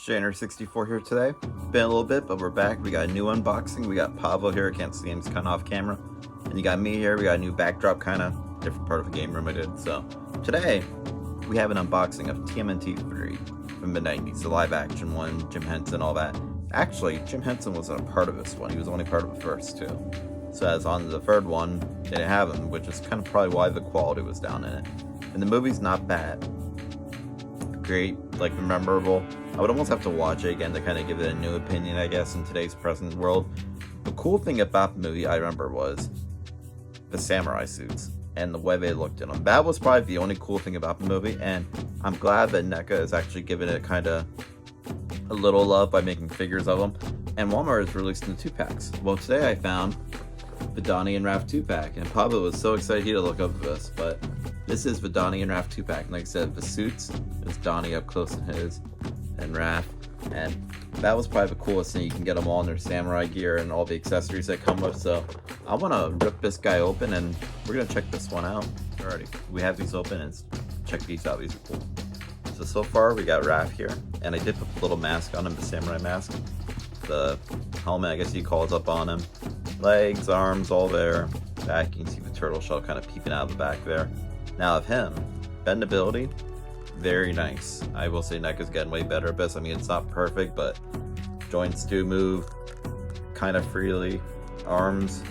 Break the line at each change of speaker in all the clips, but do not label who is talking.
Shaner64 here today. Been a little bit, but we're back. We got a new unboxing. We got Pablo here. I can't see him, he's kind of off camera. And you got me here. We got a new backdrop, kind of different part of the game room I did. So today we have an unboxing of TMNT 3 from the 90s, the live action one, Jim Henson, all that. Actually, Jim Henson wasn't a part of this one. He was only part of the first two. So as on the third one, they didn't have him, which is kind of probably why the quality was down in it. And the movie's not bad. Great, like memorable. I would almost have to watch it again to kind of give it a new opinion, I guess, in today's present world. The cool thing about the movie I remember was the samurai suits and the way they looked in them. That was probably the only cool thing about the movie, and I'm glad that NECA is actually giving it kind of a little love by making figures of them. And Walmart has released the 2-packs. Well, today I found the Donnie and Raph 2-pack, and Pablo was so excited he had to look up this, but this is the Donnie and Raph 2-pack. Like I said, the suits is Donnie up close in his, and Raph, and that was probably the coolest thing. You can get them all in their samurai gear and all the accessories that come with. So I want to rip this guy open, and we're gonna check this one out. Alrighty, we have these open, and check these out. These are cool. So far we got Raph here, and I did put the little mask on him, the samurai mask. The helmet, I guess you call it, up on him. Legs, arms, all there. Back, you can see the turtle shell kind of peeping out of the back there. Now of him, bendability, very nice. I will say NECA's getting way better at this. I mean, it's not perfect, but joints do move kind of freely. Arms,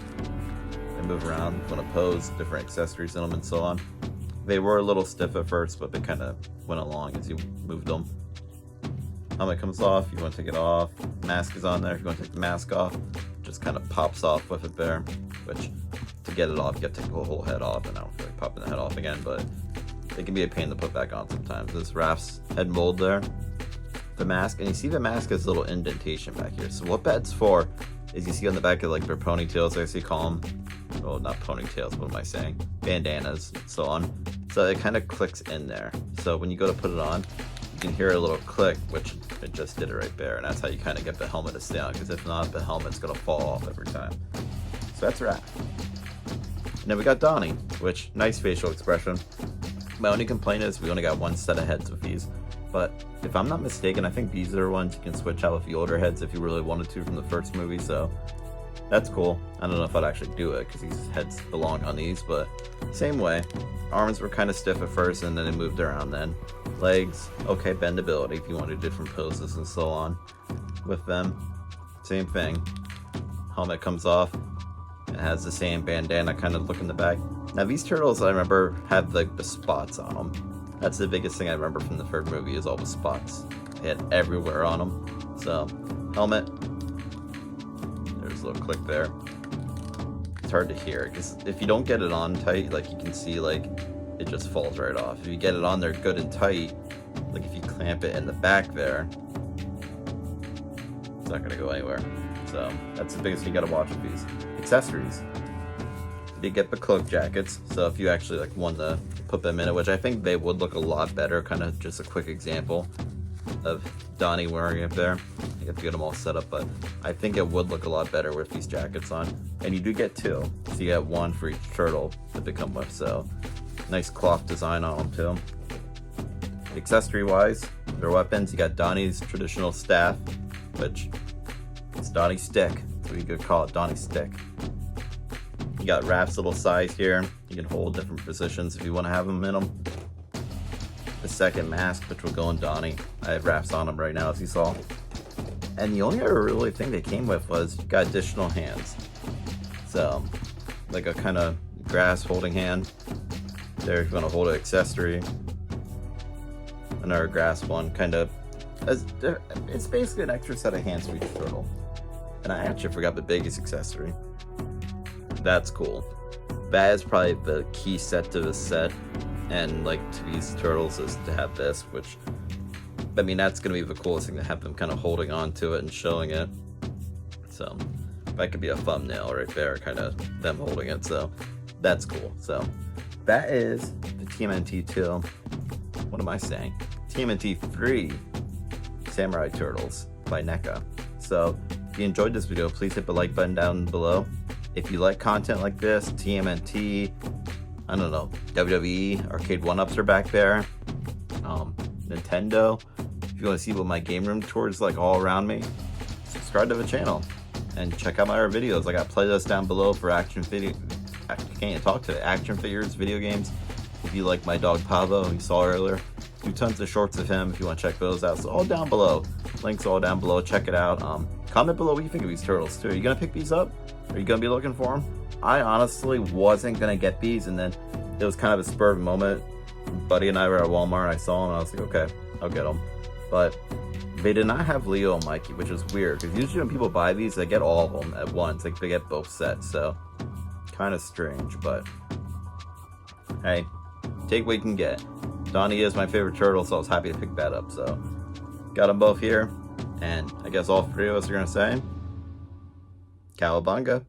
they move around when opposed, different accessories in them and so on. They were a little stiff at first, but they kind of went along as you moved them. Helmet comes off, you want to take it off. Mask is on there, if you want to take the mask off. Just kind of pops off with it there, which to get it off, you have to take the whole head off, and I don't feel like popping the head off again, but it can be a pain to put back on sometimes. This Raph's head mold there, the mask, and you see the mask has a little indentation back here. So what that's for is you see on the back of like their ponytails, I see call them, well, not ponytails, what am I saying? Bandanas and so on. So it kind of clicks in there. So when you go to put it on, you can hear a little click, which it just did it right there. And that's how you kind of get the helmet to stay on, because if not, the helmet's gonna fall off every time. So that's Raph. And then we got Donnie, which nice facial expression. My only complaint is we only got one set of heads with these. But if I'm not mistaken, I think these are ones you can switch out with the older heads if you really wanted to from the first movie. So that's cool. I don't know if I'd actually do it because these heads belong on these, but same way. Arms were kind of stiff at first, and then it moved around then. Legs, okay, bendability if you want to do different poses and so on. With them, same thing. Helmet comes off. It has the same bandana kind of look in the back. Now these turtles, I remember, had like the spots on them. That's the biggest thing I remember from the third movie is all the spots. They had everywhere on them. So, helmet. There's a little click there. It's hard to hear because if you don't get it on tight, like you can see, like it just falls right off. If you get it on there good and tight, like if you clamp it in the back there, it's not gonna go anywhere. So that's the biggest thing you gotta watch with these. Accessories. They get the cloak jackets, so if you actually like want to put them in it, which I think they would look a lot better, kind of just a quick example of Donnie wearing it there. You have to get them all set up, but I think it would look a lot better with these jackets on. And you do get two, so you get one for each turtle that they come with, so nice cloth design on them too. Accessory wise, their weapons, you got Donnie's traditional staff, which it's Donnie's stick, so you could call it Donnie's stick. You got Raph's little size here. You can hold different positions if you want to have them in them. The second mask, which will go on Donnie. I have Raph's on him right now, as you saw. And the only other really thing they came with was you got additional hands. So, like a kind of grass holding hand. There, if you want to hold an accessory. Another grass one, kind of. It's basically an extra set of hands for each turtle. And I actually forgot the biggest accessory. That's cool. That is probably the key set to this set, and like to these turtles is to have this, which I mean that's gonna be the coolest thing to have them kind of holding on to it and showing it. So that could be a thumbnail right there, kind of them holding it. So that's cool. So that is the TMNT 2. What am I saying? TMNT 3 Samurai Turtles by NECA. So if you enjoyed this video, please hit the like button down below. If you like content like this, TMNT, I don't know, WWE, Arcade 1-Ups are back there, Nintendo. If If you want to see what my game room tour is like all around me, subscribe to the channel and check out my other videos. I got playlists down below for action figures, video games. If you like my dog Pavo, you saw earlier, do tons of shorts of him if you want to check those out. So all down below, links all down below. Check it out. Comment below what you think of these turtles too. Are you gonna pick these up? Are you gonna be looking for them? I honestly wasn't gonna get these, and then it was kind of a spur of the moment. Buddy and I were at Walmart. I saw them, and I was like, okay, I'll get them. But they did not have Leo and Mikey, which is weird because usually when people buy these, they get all of them at once. Like they get both sets, so kind of strange. But hey, take what you can get. Donnie is my favorite turtle, so I was happy to pick that up. So got them both here, and I guess all three of us are gonna say, Cowabunga.